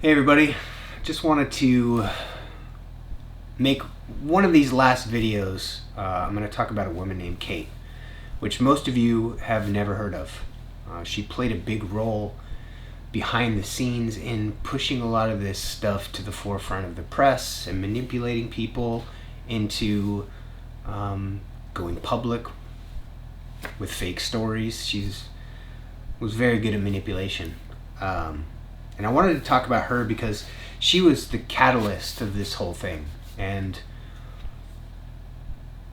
Hey everybody, just wanted to make one of these last videos. I'm going to talk about a woman named Kate, which most of you have never heard of. She played a big role behind the scenes in pushing a lot of this stuff to the forefront of the press and manipulating people into going public with fake stories. She was very good at manipulation. And I wanted to talk about her because she was the catalyst of this whole thing. And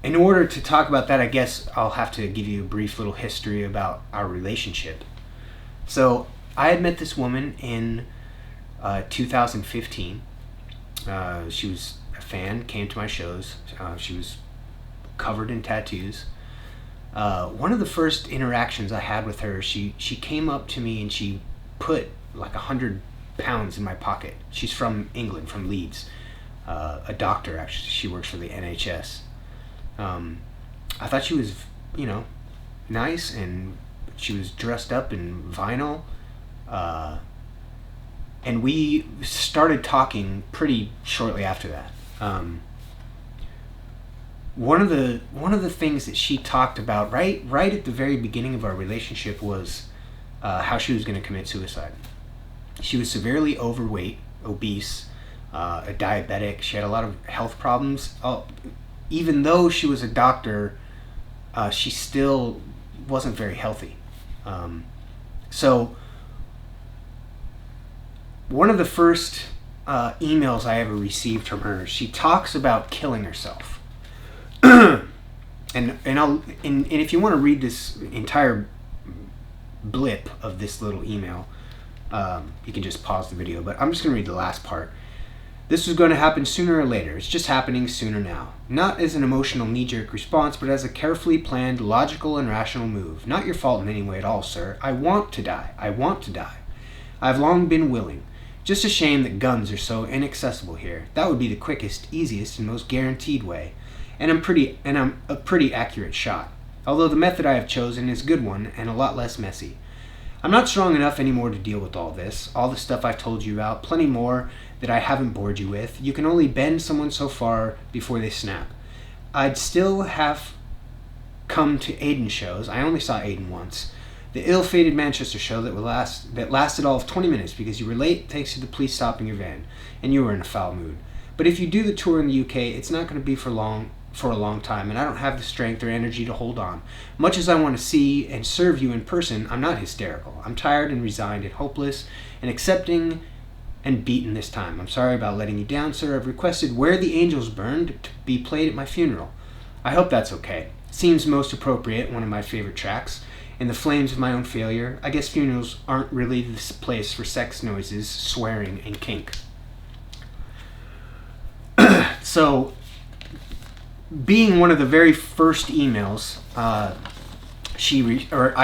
in order to talk about that, I guess I'll have to give you a brief little history about our relationship. So I had met this woman in 2015. She was a fan, came to my shows. She was covered in tattoos. One of the first interactions I had with her, she came up to me and she put like 100 pounds in my pocket. She's from England, from Leeds. A doctor, actually. She works for the NHS. I thought she was, nice, and she was dressed up in vinyl. And we started talking pretty shortly after that. One of the things that she talked about right at the very beginning of our relationship was how she was going to commit suicide. She was severely overweight, obese, a diabetic. She had a lot of health problems. Even though she was a doctor, she still wasn't very healthy. So one of the first emails I ever received from her, she talks about killing herself. and if you want to read this entire blip of this little email, you can just pause the video, but I'm just going to read the last part. This was going to happen sooner or later. It's just happening sooner now. Not as an emotional knee-jerk response, but as a carefully planned, logical, and rational move. Not your fault in any way at all, sir. I want to die. I want to die. I've long been willing. Just a shame that guns are so inaccessible here. That would be the quickest, easiest, and most guaranteed way. And I'm a pretty accurate shot. Although the method I have chosen is a good one and a lot less messy. I'm not strong enough anymore to deal with all this, all the stuff I've told you about, plenty more that I haven't bored you with. You can only bend someone so far before they snap. I'd still have come to Aiden shows. I only saw Aiden once. The ill-fated Manchester show that lasted all of 20 minutes because you were late thanks to the police stopping your van, and you were in a foul mood. But if you do the tour in the UK, it's not going to be for a long time, and I don't have the strength or energy to hold on. Much as I want to see and serve you in person, I'm not hysterical. I'm tired and resigned and hopeless and accepting and beaten this time. I'm sorry about letting you down, sir. I've requested Where the Angels Burned to be played at my funeral. I hope that's okay. Seems most appropriate, one of my favorite tracks. In the flames of my own failure, I guess funerals aren't really this place for sex noises, swearing, and kink. So, being one of the very first emails I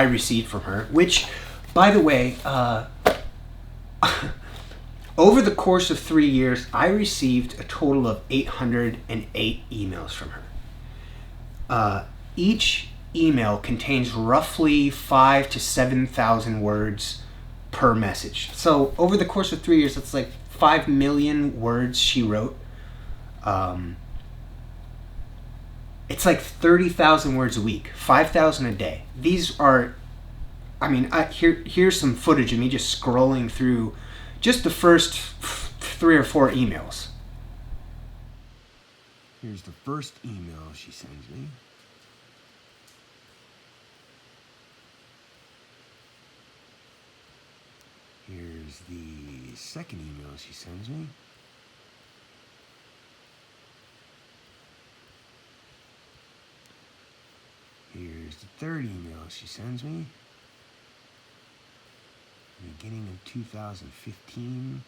received from her, which, by the way, over the course of 3 years, I received a total of 808 emails from her. Each email contains roughly 5,000 to 7,000 words per message. So over the course of 3 years, that's like 5 million words she wrote. It's like 30,000 words a week, 5,000 a day. These are, here's some footage of me just scrolling through just the first 3 or 4 emails. Here's the first email she sends me. Here's the second email she sends me. Here's the third email she sends me. Beginning of 2015.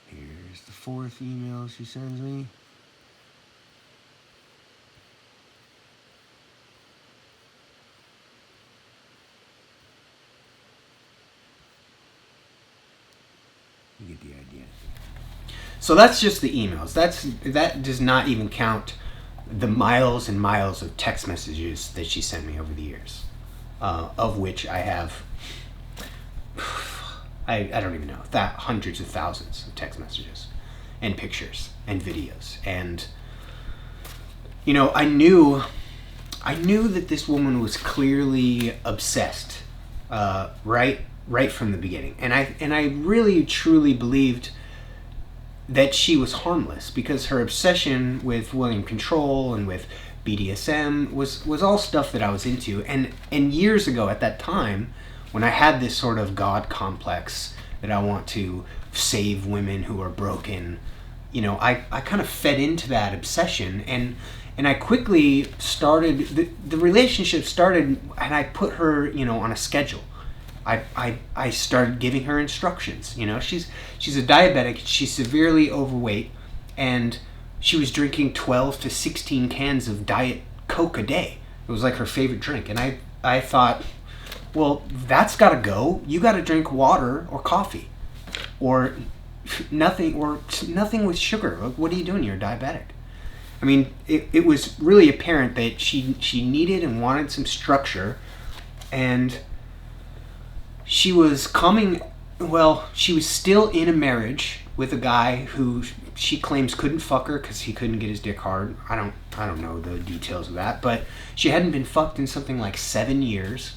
Here's the fourth email she sends me. You get the idea. So that's just the emails. That does not even count the miles and miles of text messages that she sent me over the years. of which I have, I don't even know, that hundreds of thousands of text messages and pictures and videos. And, I knew that this woman was clearly obsessed, right from the beginning. And I really truly believed that she was harmless, because her obsession with William control and with BDSM was all stuff that I was into. And years ago at that time, when I had this sort of God complex that I want to save women who are broken, I kind of fed into that obsession, and I quickly started, the relationship started, and I put her, on a schedule. I started giving her instructions. She's a diabetic. She's severely overweight, and she was drinking 12 to 16 cans of Diet Coke a day. It was like her favorite drink. And I thought, well, that's got to go. You got to drink water or coffee, or nothing with sugar. What are you doing? You're diabetic. I mean, it was really apparent that she needed and wanted some structure, and she was still in a marriage with a guy who she claims couldn't fuck her because he couldn't get his dick hard. I don't know the details of that, but she hadn't been fucked in something like 7 years.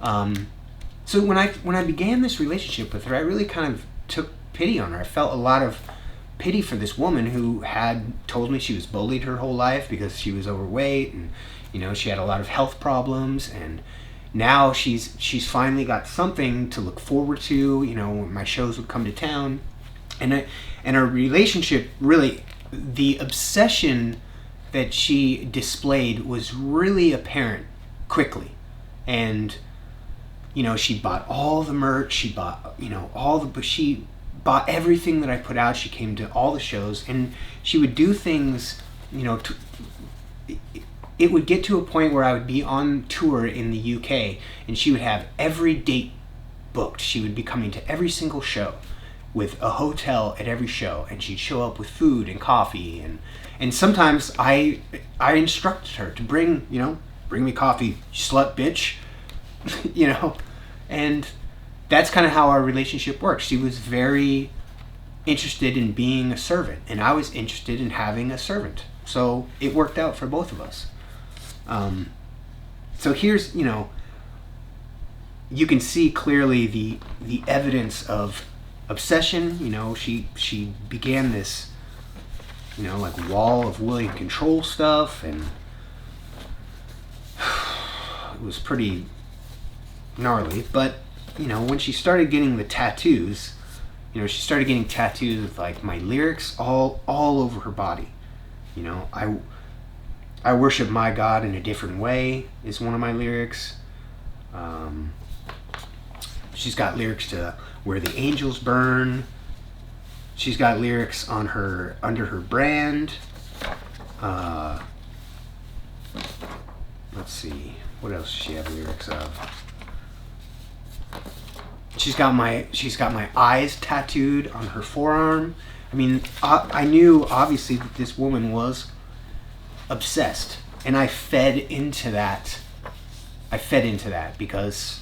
So when I began this relationship with her, I really kind of took pity on her. I felt a lot of pity for this woman who had told me she was bullied her whole life because she was overweight, and she had a lot of health problems, and now she's finally got something to look forward to. When my shows would come to town, and our relationship, really, the obsession that she displayed was really apparent quickly. And she bought all the merch, she bought she bought everything that I put out. She came to all the shows, and she would do things, it would get to a point where I would be on tour in the UK, and she would have every date booked. She would be coming to every single show with a hotel at every show, and she'd show up with food and coffee, and sometimes I instructed her to bring me coffee, slut bitch, and that's kind of how our relationship worked. She was very interested in being a servant, and I was interested in having a servant. So it worked out for both of us. So here's, you can see clearly the evidence of obsession. She began this, like wall of William control stuff, and it was pretty gnarly. But, when she started getting the tattoos, she started getting tattoos with like my lyrics all over her body. I worship my God in a different way is one of my lyrics. She's got lyrics to Where the Angels Burn. She's got lyrics on under her brand. Let's see, what else does she have lyrics of? She's got my eyes tattooed on her forearm. I mean, I knew obviously that this woman was obsessed, and I fed into that because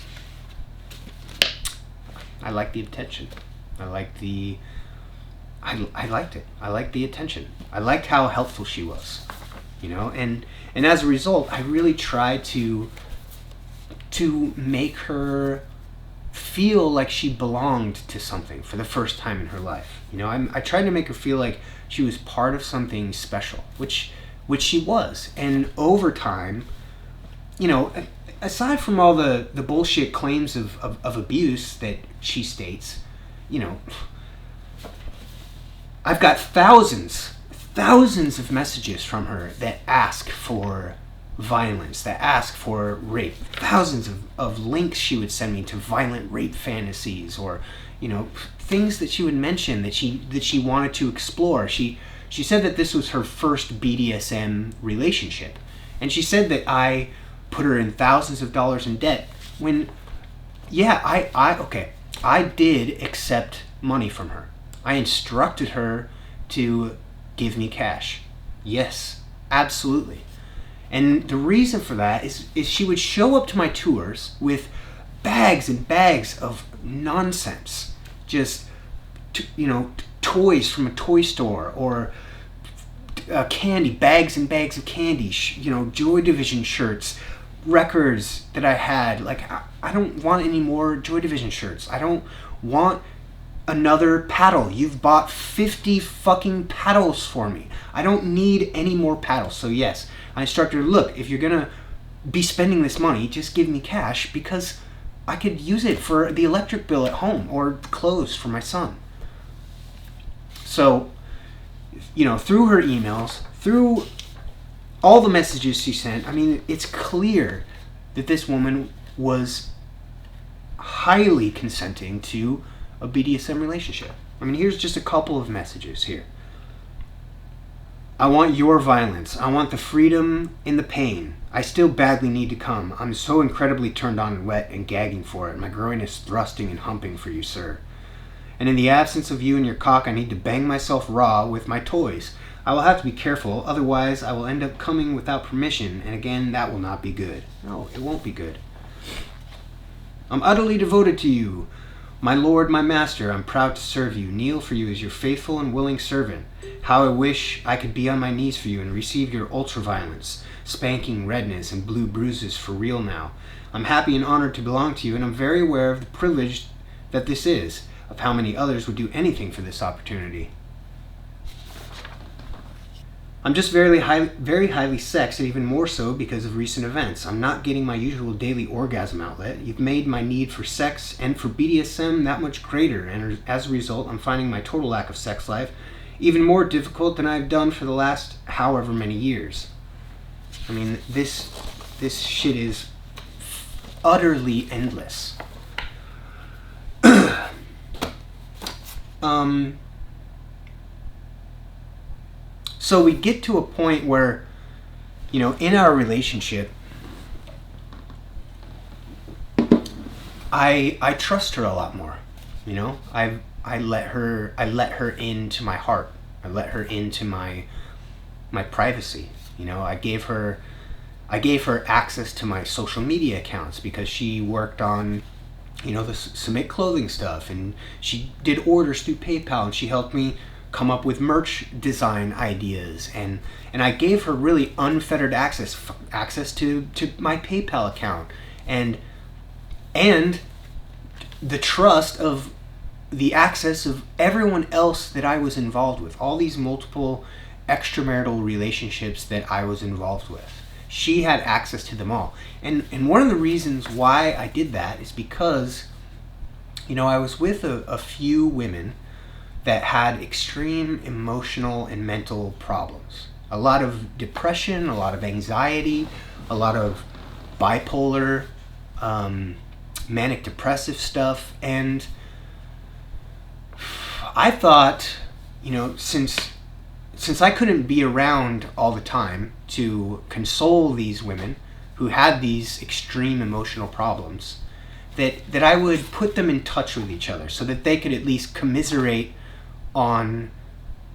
I liked the attention. I liked it. I liked the attention. I liked how helpful she was, and as a result, I really tried to make her feel like she belonged to something for the first time in her life. I tried to make her feel like she was part of something special, which she was. And over time, aside from all the bullshit claims of abuse that she states, I've got thousands of messages from her that ask for violence, that ask for rape. Thousands of links she would send me to violent rape fantasies, or things that she would mention that she wanted to explore. She said that this was her first BDSM relationship, and she said that I put her in thousands of dollars in debt. When I did accept money from her. I instructed her to give me cash. Yes, absolutely. And the reason for that is she would show up to my tours with bags and bags of nonsense. Just, toys from a toy store, or candy, bags and bags of candy, Joy Division shirts, records that I had. Like, I don't want any more Joy Division shirts. I don't want another paddle. You've bought 50 fucking paddles for me. I don't need any more paddles. So yes, I instructed her, look, if you're gonna be spending this money, just give me cash, because I could use it for the electric bill at home or clothes for my son. So, through her emails, through all the messages she sent, I mean, it's clear that this woman was highly consenting to a BDSM relationship. I mean, here's just a couple of messages here. I want your violence. I want the freedom in the pain. I still badly need to come. I'm so incredibly turned on and wet and gagging for it. My groin is thrusting and humping for you, sir. And in the absence of you and your cock, I need to bang myself raw with my toys. I will have to be careful, otherwise I will end up coming without permission, and again, that will not be good. No, it won't be good. I'm utterly devoted to you. My lord, my master, I'm proud to serve you, kneel for you as your faithful and willing servant. How I wish I could be on my knees for you and receive your ultra-violence, spanking redness and blue bruises for real now. I'm happy and honored to belong to you, and I'm very aware of the privilege that this is, of how many others would do anything for this opportunity. I'm just very highly sexed, and even more so because of recent events. I'm not getting my usual daily orgasm outlet. You've made my need for sex and for BDSM that much greater, and as a result, I'm finding my total lack of sex life even more difficult than I've done for the last however many years. I mean, this shit is utterly endless. So we get to a point where, in our relationship, I trust her a lot more. I let her into my heart. I let her into my privacy. I gave her access to my social media accounts because she worked on the Submit clothing stuff, and she did orders through PayPal, and she helped me come up with merch design ideas, and I gave her really unfettered access to my PayPal account, and the trust of the access of everyone else that I was involved with, all these multiple extramarital relationships that I was involved with. She had access to them all. And one of the reasons why I did that is because, I was with a few women that had extreme emotional and mental problems. A lot of depression, a lot of anxiety, a lot of bipolar, manic depressive stuff. And I thought, since I couldn't be around all the time to console these women who had these extreme emotional problems, that I would put them in touch with each other so that they could at least commiserate on,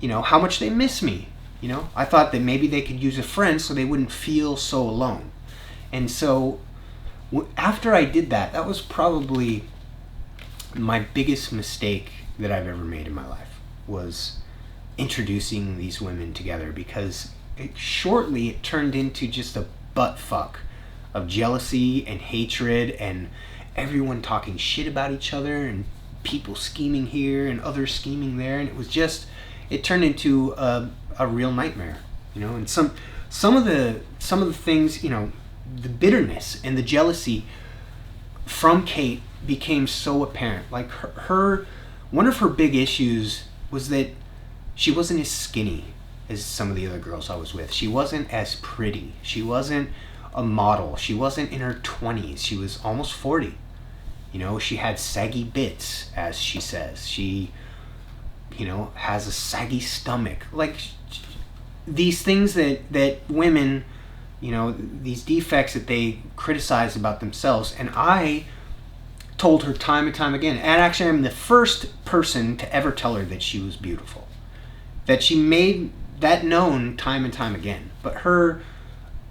how much they miss me. I thought that maybe they could use a friend so they wouldn't feel so alone. And so after I did that, that was probably my biggest mistake that I've ever made in my life, was introducing these women together, because shortly it turned into just a butt fuck of jealousy and hatred, and everyone talking shit about each other, and people scheming here and others scheming there, and it turned into a real nightmare, and some of the things, the bitterness and the jealousy from Kate became so apparent. Like her one of her big issues was that she wasn't as skinny as some of the other girls I was with. She wasn't as pretty. She wasn't a model. She wasn't in her 20s. She was almost 40. She had saggy bits, as she says. She, has a saggy stomach. Like, these things that women, these defects that they criticize about themselves. And I told her time and time again, and actually I'm the first person to ever tell her that she was beautiful. That she made that known time and time again. But her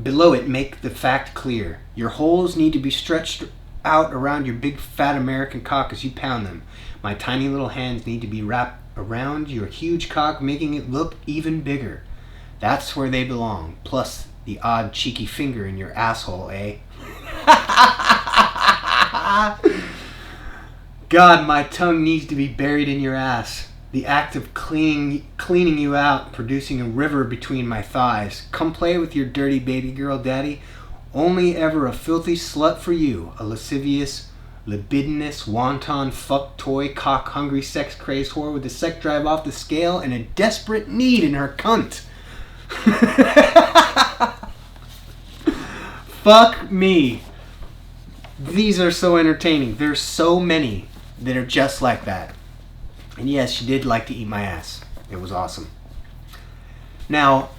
Below it, make the fact clear. Your holes need to be stretched out around your big fat American cock as you pound them. My tiny little hands need to be wrapped around your huge cock, making it look even bigger. That's where they belong. Plus the odd cheeky finger in your asshole, eh? God, my tongue needs to be buried in your ass. The act of cleaning you out, producing a river between my thighs. Come play with your dirty baby girl, daddy. Only ever a filthy slut for you. A lascivious, libidinous, wanton, fuck toy, cock-hungry, sex-crazed whore with the sex drive off the scale and a desperate need in her cunt. Fuck me. These are so entertaining. There's so many that are just like that. And yes, she did like to eat my ass. It was awesome. Now,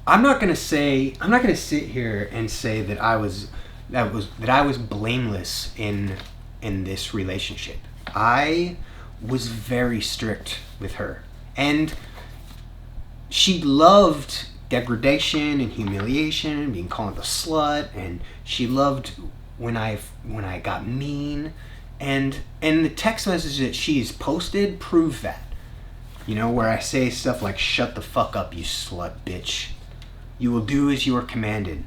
I'm not gonna sit here and say that I was blameless in this relationship. I was very strict with her, and she loved degradation and humiliation and being called a slut, and she loved when I got mean. And the text message that she's posted prove that. You know, where I say stuff like, shut the fuck up, you slut bitch. You will do as you are commanded.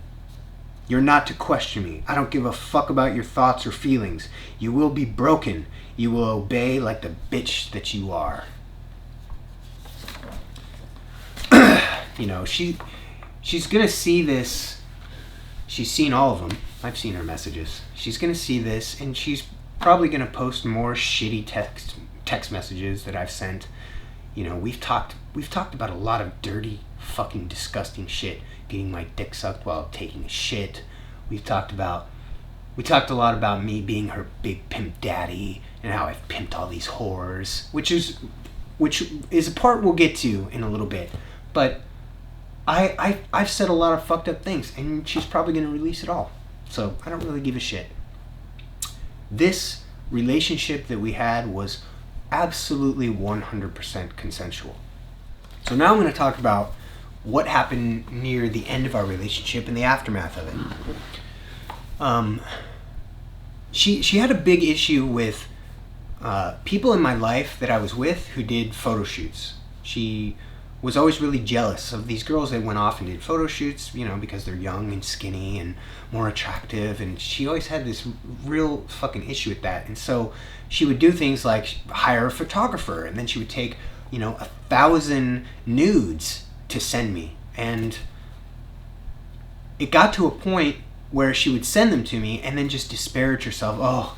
You're not to question me. I don't give a fuck about your thoughts or feelings. You will be broken. You will obey like the bitch that you are. You know, she's gonna see this. She's seen all of them. I've seen her messages. She's gonna see this, and she's probably gonna post more shitty text messages that I've sent. You know, we've talked about a lot of dirty, fucking disgusting shit. Getting my dick sucked while taking a shit. We talked a lot about me being her big pimp daddy and how I've pimped all these whores, which is a part we'll get to in a little bit. But I've said a lot of fucked up things, and she's probably gonna release it all. So I don't really give a shit. This relationship that we had was absolutely 100% consensual. So now I'm going to talk about what happened near the end of our relationship and the aftermath of it. She had a big issue with people in my life that I was with who did photo shoots. She was always really jealous of these girls that went off and did photo shoots, you know, because they're young and skinny and more attractive, and she always had this real fucking issue with that. And so she would do things like hire a photographer, and then she would take, you know, 1,000 nudes to send me. And it got to a point where she would send them to me and then just disparage herself. Oh,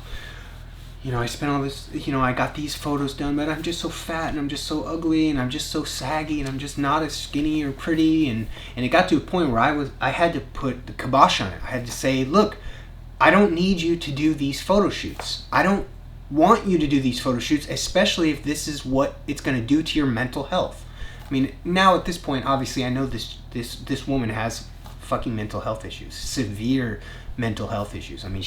you know, I spent all this, you know, I got these photos done, but I'm just so fat and I'm just so ugly and I'm just so saggy and I'm just not as skinny or pretty. And it got to a point where I had to put the kibosh on it. I had to say, look, I don't need you to do these photo shoots. I don't want you to do these photo shoots, especially if this is what it's going to do to your mental health. I mean, now at this point, obviously, I know this woman has fucking mental health issues, severe mental health issues. I mean,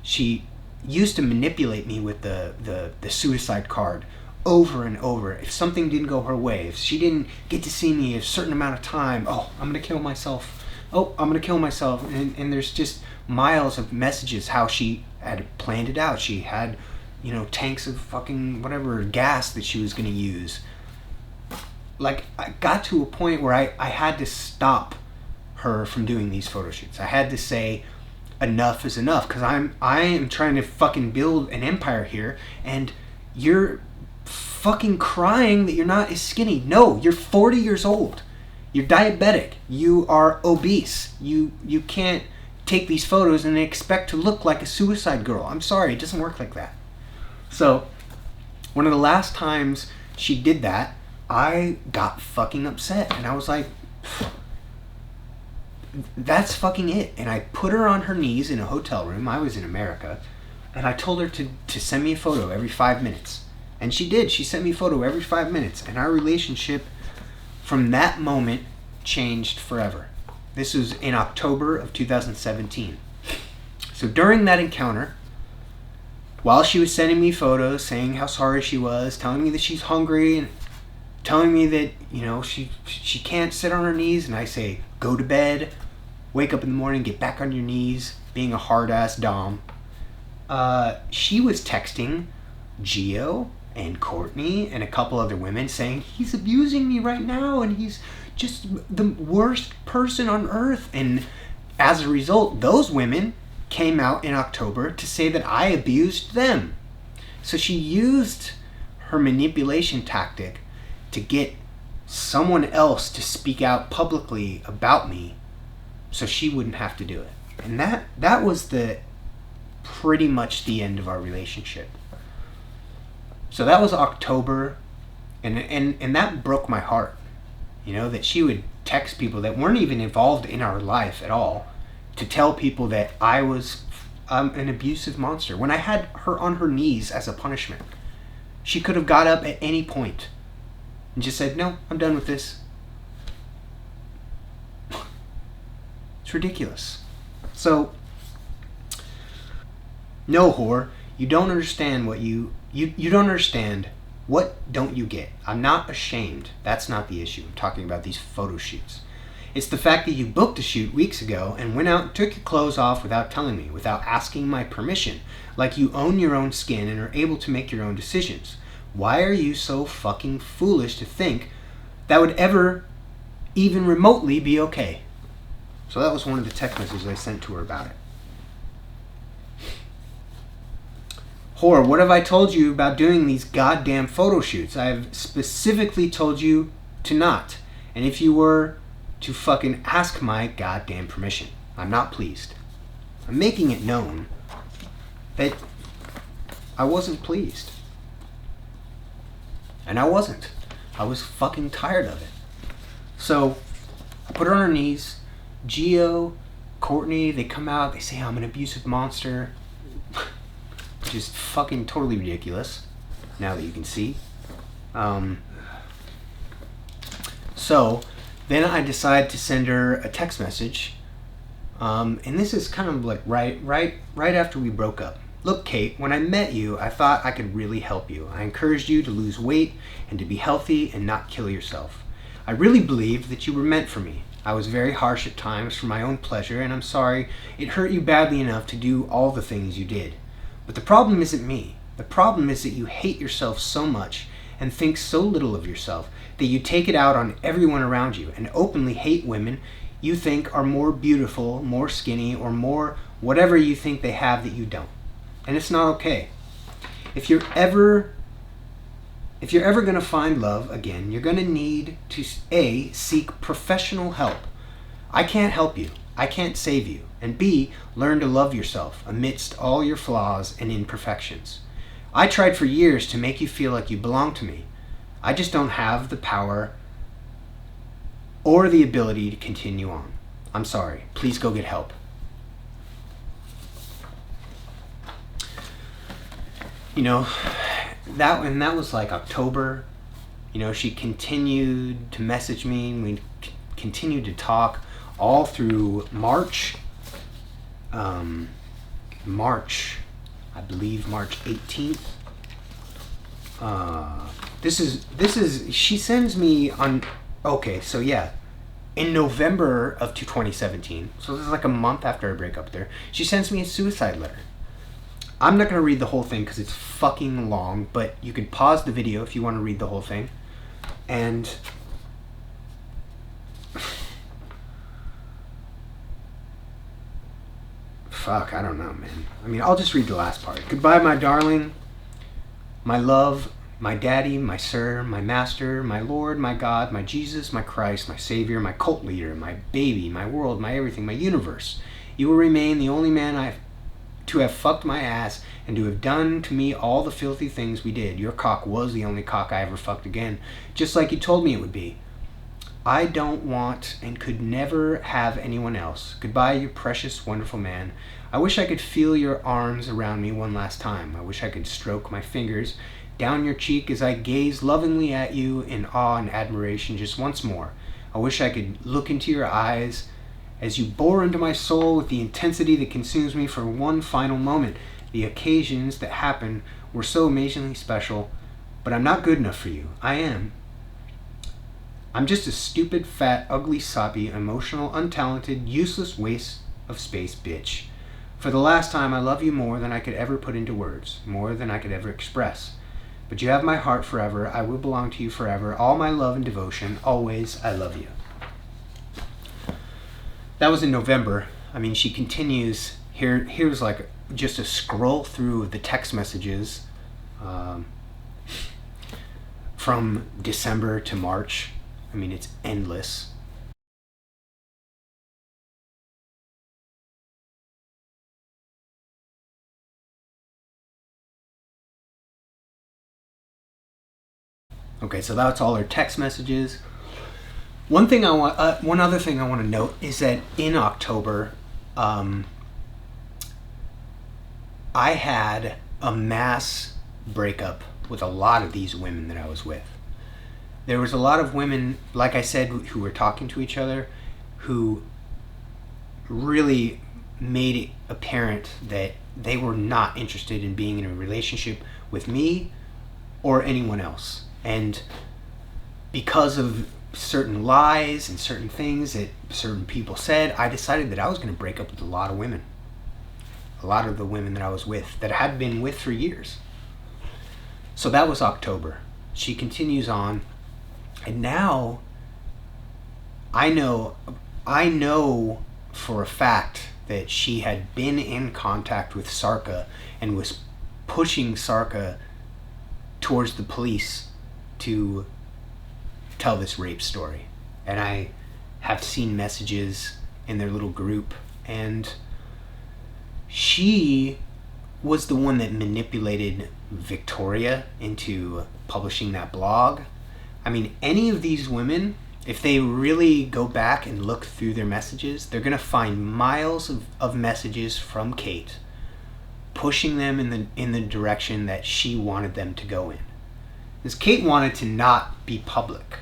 she used to manipulate me with the suicide card over and over. If something didn't go her way, if she didn't get to see me a certain amount of time, oh, I'm going to kill myself. Oh, I'm going to kill myself. And there's just miles of messages how she had planned it out. She had, you know, tanks of fucking whatever gas that she was going to use. Like, I got to a point where I had to stop her from doing these photo shoots. I had to say, enough is enough, because I am trying to fucking build an empire here, and you're fucking crying that you're not as skinny. No, you're 40 years old. You're diabetic. You are obese. You can't take these photos and expect to look like a suicide girl. I'm sorry, it doesn't work like that. So, one of the last times she did that, I got fucking upset, and I was like, that's fucking it. And I put her on her knees in a hotel room. I was in America, and I told her to send me a photo every 5 minutes. And she did. She sent me a photo every 5 minutes, and our relationship from that moment changed forever. This was in October of 2017. So during that encounter, while she was sending me photos, saying how sorry she was, telling me that she's hungry, and telling me that, you know, she can't sit on her knees, and I say, go to bed, wake up in the morning, get back on your knees, being a hard-ass dom. She was texting Gio and Courtney and a couple other women saying, he's abusing me right now and he's just the worst person on earth. And as a result, those women came out in October to say that I abused them. So she used her manipulation tactic to get someone else to speak out publicly about me so she wouldn't have to do it. And that was pretty much the end of our relationship. So that was October, and that broke my heart. That she would text people that weren't even involved in our life at all to tell people that I was an abusive monster when I had her on her knees as a punishment. She could have got up at any point and just said, no, I'm done with this. It's ridiculous. So, no, whore, you don't understand what you don't understand. What don't you get? I'm not ashamed. That's not the issue. I'm talking about these photo shoots. It's the fact that you booked a shoot weeks ago and went out and took your clothes off without telling me, without asking my permission, like you own your own skin and are able to make your own decisions. Why are you so fucking foolish to think that would ever even remotely be okay? So that was one of the text messages I sent to her about it. Whore, what have I told you about doing these goddamn photo shoots? I have specifically told you to not. And if you were to fucking ask my goddamn permission, I'm not pleased. I'm making it known that I wasn't pleased. And I wasn't. I was fucking tired of it. So I put her on her knees. Gio, Courtney, they come out, they say I'm an abusive monster. Which is fucking totally ridiculous, now that you can see. So then I decide to send her a text message. And this is kind of like right after we broke up. Look, Kate, when I met you, I thought I could really help you. I encouraged you to lose weight and to be healthy and not kill yourself. I really believed that you were meant for me. I was very harsh at times for my own pleasure, and I'm sorry it hurt you badly enough to do all the things you did. But the problem isn't me. The problem is that you hate yourself so much and think so little of yourself that you take it out on everyone around you and openly hate women you think are more beautiful, more skinny, or more whatever you think they have that you don't. And it's not okay. If you're ever going to find love again, you're going to need to A, seek professional help. I can't help you. I can't save you. And B, learn to love yourself amidst all your flaws and imperfections. I tried for years to make you feel like you belong to me. I just don't have the power or the ability to continue on. I'm sorry. Please go get help. That was like October. She continued to message me and we continued to talk all through March. I believe March 18th. She sends me on, okay, so yeah, in November of 2017, so this is like a month after I break up there, she sends me a suicide letter. I'm not going to read the whole thing because it's fucking long, but you can pause the video if you want to read the whole thing. And fuck, I don't know, man. I'll just read the last part. Goodbye, my darling, my love, my daddy, my sir, my master, my Lord, my God, my Jesus, my Christ, my Savior, my cult leader, my baby, my world, my everything, my universe. You will remain the only man to have fucked my ass and to have done to me all the filthy things we did. Your cock was the only cock I ever fucked again, just like you told me it would be. I don't want and could never have anyone else. Goodbye, you precious, wonderful man. I wish I could feel your arms around me one last time. I wish I could stroke my fingers down your cheek as I gaze lovingly at you in awe and admiration just once more. I wish I could look into your eyes as you bore into my soul with the intensity that consumes me for one final moment. The occasions that happened were so amazingly special, but I'm not good enough for you. I am. I'm just a stupid, fat, ugly, soppy, emotional, untalented, useless waste of space bitch. For the last time, I love you more than I could ever put into words, more than I could ever express. But you have my heart forever. I will belong to you forever. All my love and devotion. Always, I love you. That was in November. I mean, she continues. Here's like just a scroll through the text messages from December to March. I mean, it's endless. Okay, so that's all her text messages. One other thing I want to note is that in October, I had a mass breakup with a lot of these women that I was with. There was a lot of women, like I said, who were talking to each other, who really made it apparent that they were not interested in being in a relationship with me or anyone else. And because of certain lies and certain things that certain people said, I decided that I was going to break up with a lot of women. A lot of the women that I was with, that I had been with for years. So that was October. She continues on. And now, I know for a fact that she had been in contact with Sarka and was pushing Sarka towards the police to tell this rape story. And I have seen messages in their little group, and she was the one that manipulated Victoria into publishing that blog. I mean, any of these women, if they really go back and look through their messages, they're going to find miles of messages from Kate pushing them in the direction that she wanted them to go in. Because Kate wanted to not be public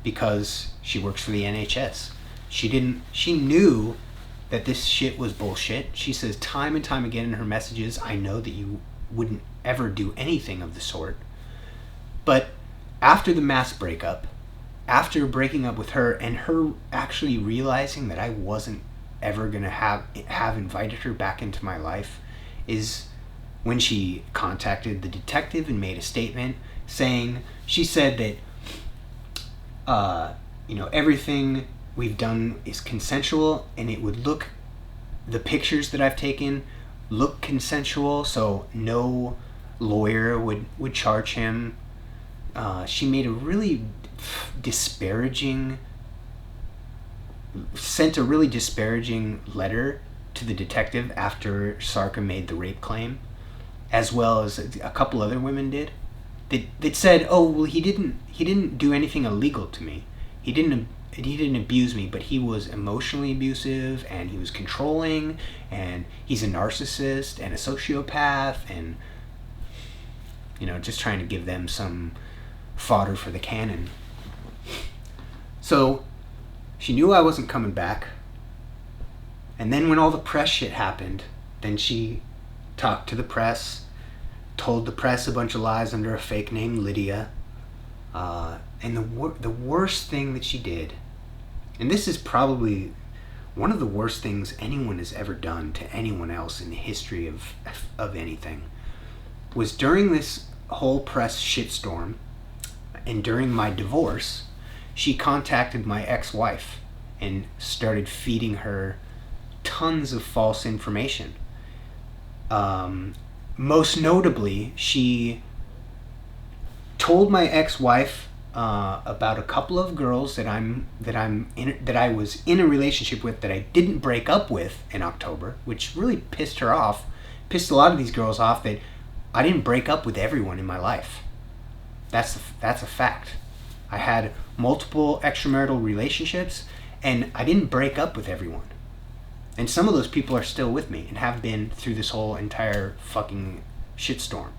because she works for the NHS. She knew that this shit was bullshit. She says time and time again in her messages, I know that you wouldn't ever do anything of the sort. But after the mass breakup, after breaking up with her and her actually realizing that I wasn't ever going to have invited her back into my life, is when she contacted the detective and made a statement saying, she said that everything we've done is consensual, and it would look, the pictures that I've taken look consensual, so no lawyer would charge him. She made a really sent a really disparaging letter to the detective after Sarka made the rape claim, as well as a couple other women did. That said, oh well, he didn't do anything illegal to me. He didn't abuse me, but he was emotionally abusive, and he was controlling, and he's a narcissist and a sociopath, and just trying to give them some fodder for the cannon. So she knew I wasn't coming back. And then when all the press shit happened, then she talked to the press, told the press a bunch of lies under a fake name, Lydia. And the worst thing that she did, and this is probably one of the worst things anyone has ever done to anyone else in the history of anything, was during this whole press shitstorm and during my divorce, she contacted my ex-wife and started feeding her tons of false information. Most notably, she told my ex-wife about a couple of girls that I was in a relationship with that I didn't break up with in October, which really pissed her off, pissed a lot of these girls off, that I didn't break up with everyone in my life. That's a fact. I had multiple extramarital relationships, and I didn't break up with everyone. And some of those people are still with me and have been through this whole entire fucking shitstorm.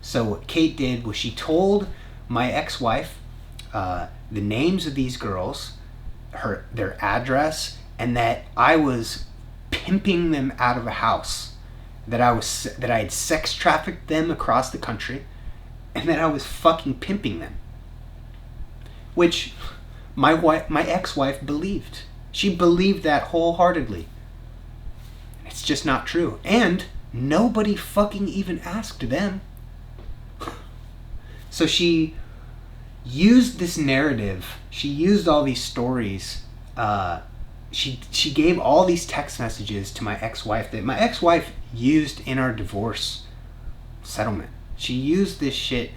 So what Kate did was she told my ex-wife the names of these girls, their address, and that I was pimping them out of a house, that I had sex trafficked them across the country, and that I was fucking pimping them. Which my ex-wife believed. She believed that wholeheartedly. It's just not true. And nobody fucking even asked them. So she used this narrative. She used all these stories. She gave all these text messages to my ex-wife that my ex-wife used in our divorce settlement. She used this shit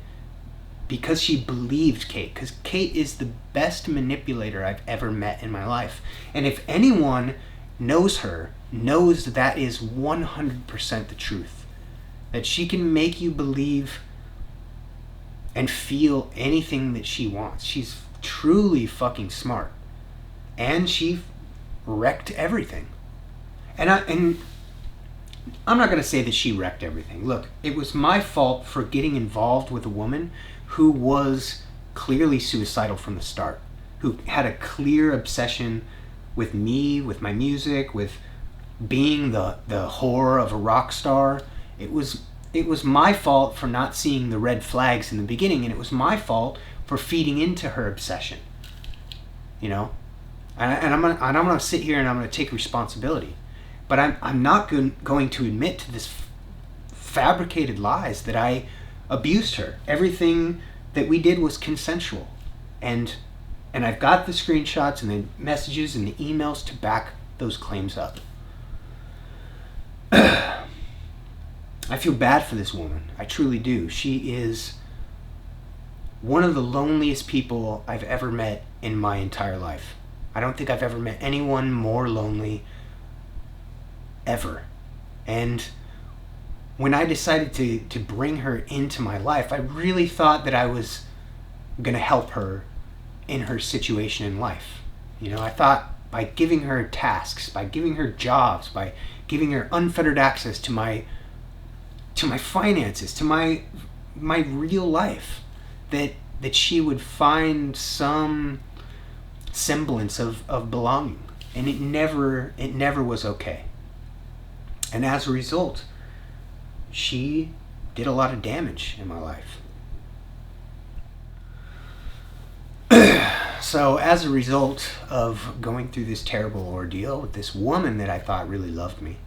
because she believed Kate. Because Kate is the best manipulator I've ever met in my life. And if anyone knows her, knows that is 100% the truth. That she can make you believe and feel anything that she wants. She's truly fucking smart. And she wrecked everything. And I'm not going to say that she wrecked everything. Look, it was my fault for getting involved with a woman who was clearly suicidal from the start. Who had a clear obsession with me, with my music, with being the whore of a rock star. It was my fault for not seeing the red flags in the beginning, and it was my fault for feeding into her obsession. You know, and I'm gonna sit here and I'm gonna take responsibility, but I'm not going to admit to this fabricated lies that I abused her. Everything that we did was consensual, and I've got the screenshots and the messages and the emails to back those claims up. I feel bad for this woman. I truly do. She is one of the loneliest people I've ever met in my entire life. I don't think I've ever met anyone more lonely ever. And when I decided to bring her into my life, I really thought that I was going to help her in her situation in life. You know, I thought by giving her tasks, by giving her jobs, by giving her unfettered access to my finances, to my real life, that she would find some semblance of belonging. And it never was okay. And as a result, she did a lot of damage in my life. So as a result of going through this terrible ordeal with this woman that I thought really loved me,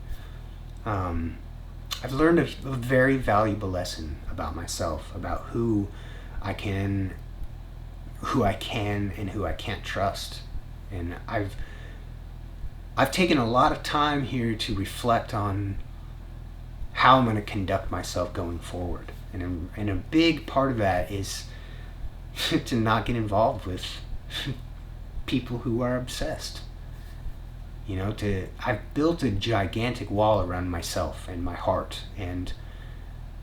I've learned a very valuable lesson about myself, about who I can and who I can't trust. And I've taken a lot of time here to reflect on how I'm going to conduct myself going forward. And a big part of that is to not get involved with people who are obsessed. You know, I've built a gigantic wall around myself and my heart, and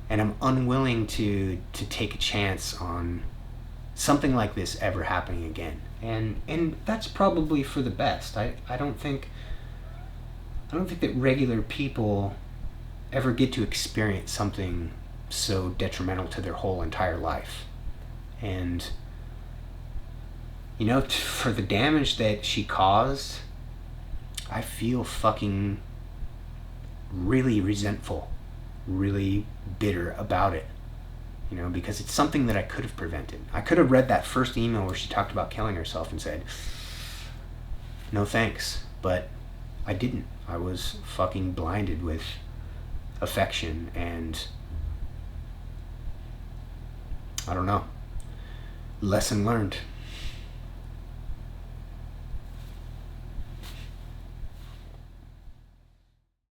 I'm unwilling to take a chance on something like this ever happening again. And that's probably for the best. I don't think that regular people ever get to experience something so detrimental to their whole entire life. And you know, for the damage that she caused, I feel fucking really resentful, really bitter about it. You know, because it's something that I could have prevented. I could have read that first email where she talked about killing herself and said, no thanks. But I didn't. I was fucking blinded with affection and I don't know. Lesson learned.